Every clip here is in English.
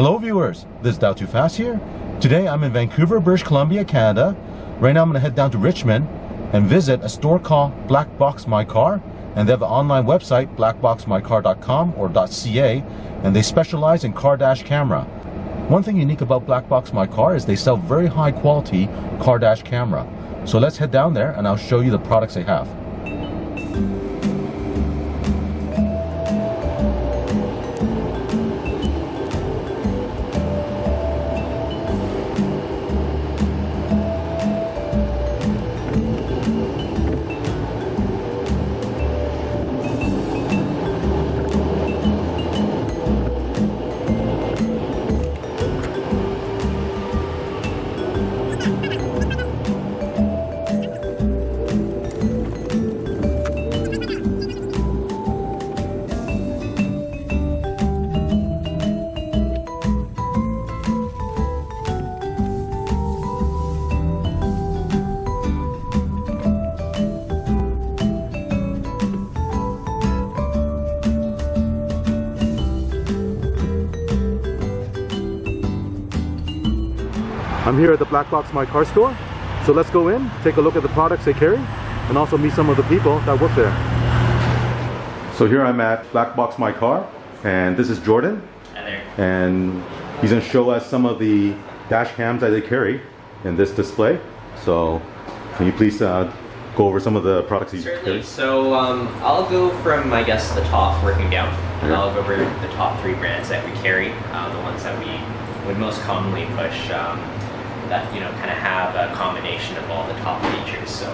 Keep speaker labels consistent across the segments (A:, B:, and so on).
A: Hello viewers, this is Dow Too Fast here. Today I'm in Vancouver, British Columbia, Canada. Right now I'm going to head down to Richmond and visit a store called BlackBoxMyCar, and they have an online website, blackboxmycar.com or .ca, and they specialize in car dash camera. One thing unique about BlackBoxMyCar is they sell very high quality car dash camera. So let's head down there and I'll show you the products they have. I'm here at the BlackBoxMyCar store, so let's go in, take a look at the products they carry, and also meet some of the people that work there. So here I'm at BlackBoxMyCar, and this is Jordan.
B: Hi there.
A: And he's going to show us some of the dash cams that they carry in this display. So can you please go over some of the products he carries?
B: So I'll go from, I guess, the top working down, and I'll go over the top 3 brands that we carry, the ones that we would most commonly push. That kind of have a combination of all the top features. So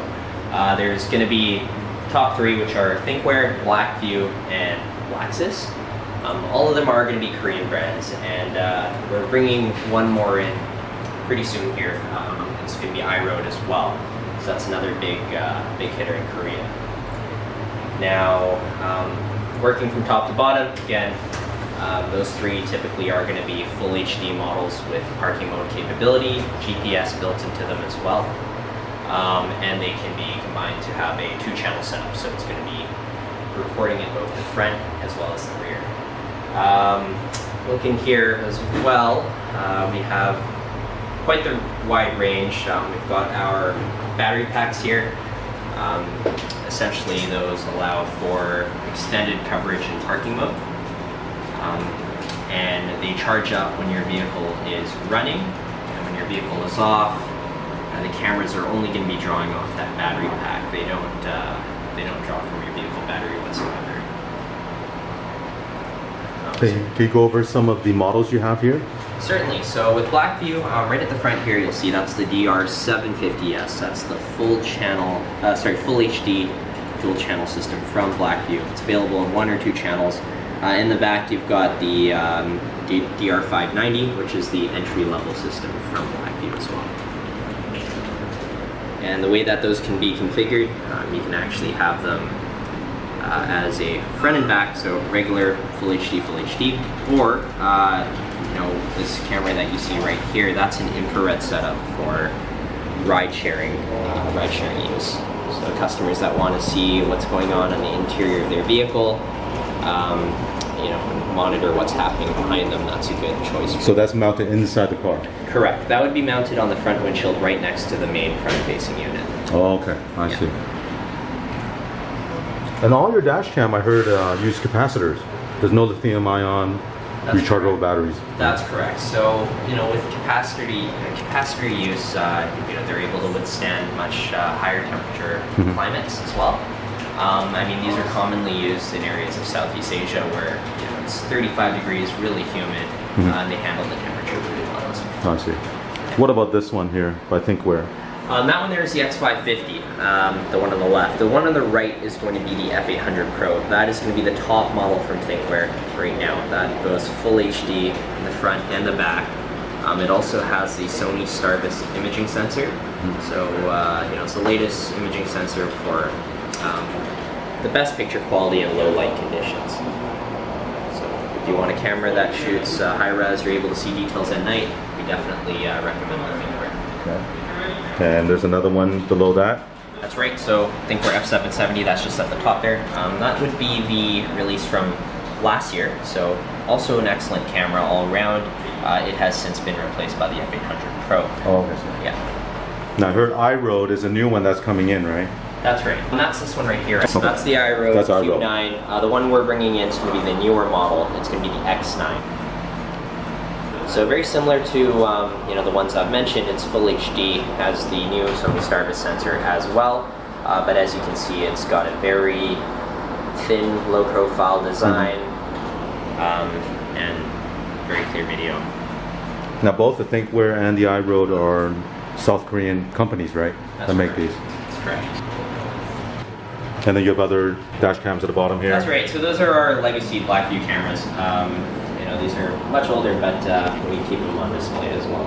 B: there's going to be top 3, which are Thinkware, Blackview, and Blaxis. All of them are going to be Korean brands, and we're bringing one more in pretty soon here. It's going to be IROAD as well. So that's another big hitter in Korea. Now, working from top to bottom, again, those 3 typically are going to be full HD models with parking mode capability, GPS built into them as well, and they can be combined to have a 2-channel setup, so it's going to be recording in both the front as well as the rear. Looking here as well, we have quite the wide range. We've got our battery packs here. Essentially those allow for extended coverage in parking mode. And they charge up when your vehicle is running, and when your vehicle is off, the cameras are only going to be drawing off that battery pack. They don't draw from your vehicle battery whatsoever.
A: Can you go over some of the models you have here?
B: Certainly. So with Blackview, right at the front here, you'll see that's the DR750S. That's the full HD dual channel system from Blackview. It's available in 1 or 2 channels. In the back, you've got the DR590, which is the entry-level system from Blackview as well. And the way that those can be configured, you can actually have them as a front and back, so regular Full HD, or this camera that you see right here, that's an infrared setup for ride-sharing use. So customers that want to see what's going on in the interior of their vehicle, monitor what's happening behind them, that's a good choice.
A: So that's mounted inside the car?
B: Correct. That would be mounted on the front windshield right next to the main front-facing unit.
A: Oh, okay. I see. And all your dash cam, I heard, use capacitors. There's no lithium-ion rechargeable batteries.
B: That's correct. So, with capacitor use, they're able to withstand much higher temperature climates as well. These are commonly used in areas of Southeast Asia where it's 35 degrees, really humid, and they handle the temperature really well.
A: I see. What about this one here by Thinkware?
B: That one there is the X550, the one on the left. The one on the right is going to be the F800 Pro. That is going to be the top model from Thinkware right now. That goes full HD in the front and the back. It also has the Sony Starvis imaging sensor. So, it's the latest imaging sensor for the best picture quality in low light conditions. So if you want a camera that shoots high res, you're able to see details at night, we definitely recommend the Thinkware.
A: Okay. And there's another one below that?
B: That's right, so Thinkware F770, that's just at the top there. That would be the release from last year, so Also an excellent camera all around. It has since been replaced by the F800 Pro.
A: Oh, okay.
B: Yeah.
A: Now I heard IROAD is a new one that's coming in, right?
B: That's right. And that's this one right here. So that's the IROAD
A: That's
B: X9. The one we're bringing in is going to be the newer model. It's going to be the X9. So very similar to you know, the ones I've mentioned. It's full HD, has the new Sony Starvis sensor as well. But as you can see, it's got a very thin, low-profile design and very clear video.
A: Now both the ThinkWare and the IROAD are South Korean companies, right?
B: That's
A: that make
B: correct.
A: these.
B: That's correct.
A: And then you have other dash cams at the bottom here.
B: That's right. So those are our legacy Blackview cameras. You know, these are much older, but we keep them on display as well.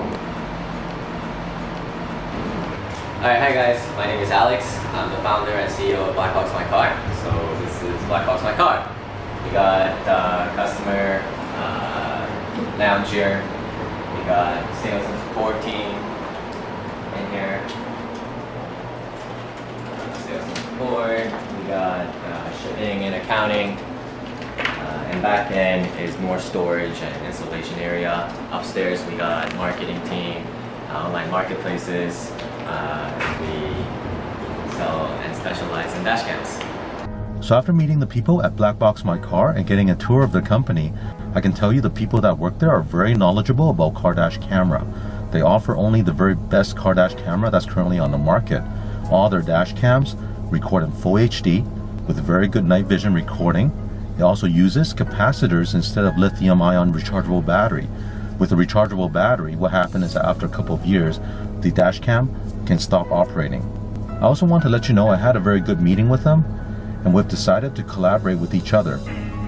C: Alright, hi guys. My name is Alex. I'm the founder and CEO of BlackBoxMyCar. So this is BlackBoxMyCar. We got customer lounge here. We got sales and support team in here. Sales and support. We got shipping and accounting. And back end is more storage and installation area. Upstairs we got marketing team, online marketplaces. We sell and specialize in dashcams.
A: So after meeting the people at BlackBoxMyCar and getting a tour of the company, I can tell you the people that work there are very knowledgeable about car dash camera. They offer only the very best car dash camera that's currently on the market. All their dash cams record in full HD with very good night vision recording. It also uses capacitors instead of lithium-ion rechargeable battery. With a rechargeable battery, what happens is that after a couple of years, the dash cam can stop operating. I also want to let you know I had a very good meeting with them, and we've decided to collaborate with each other.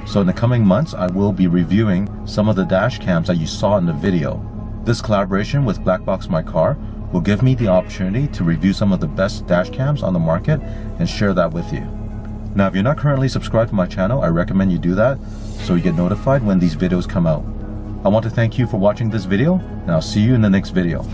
A: So in the coming months, I will be reviewing some of the dash cams that you saw in the video. This collaboration with BlackBoxMyCar will give me the opportunity to review some of the best dash cams on the market and share that with you. Now, if you're not currently subscribed to my channel, I recommend you do that so you get notified when these videos come out. I want to thank you for watching this video, and I'll see you in the next video.